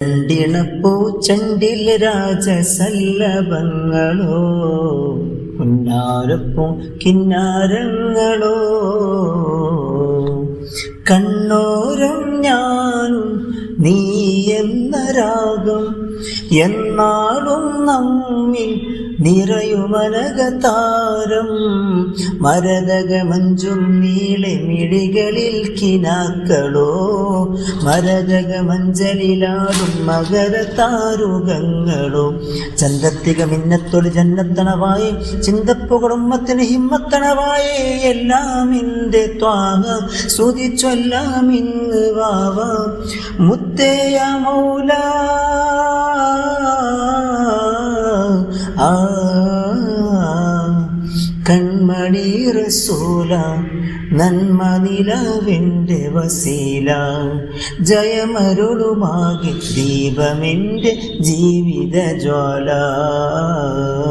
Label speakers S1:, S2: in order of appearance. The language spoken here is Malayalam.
S1: ചണ്ടിണപ്പൂച്ചണ്ടിൽ രാജസല്ലഭങ്ങളോ പുന്നാരപ്പൂ കിന്നാരങ്ങളോ കണ്ണോരം ഞാനും നീ എന്ന രാഗം എന്നാളും നമ്മിൽ നിറയുമനകതാരം മരതക മഞ്ചും നീളെ മിഴികളിൽ കിനാക്കളോ മരതക മഞ്ചലിലാടും മകര താരുകങ്ങളോ ചന്തത്തിക മിന്നത്തൊരു ജന്നത്തണവായേ ചിന്തപ്പുകളുമ്മത്തിന് ഹിമ്മത്തണവായേ എല്ലാം ഇന്റെ ത്വാഹ സ്തുതിച്ചൊല്ലാം ഇന്ന് വാവ മുത്തേയ മൗല കൺമണി റസൂല നന്മ നിലവിൻ്റെ വസീല ജയമരുളുമാകി ദീപമെൻ്റെ ജീവിത ജ്വാല.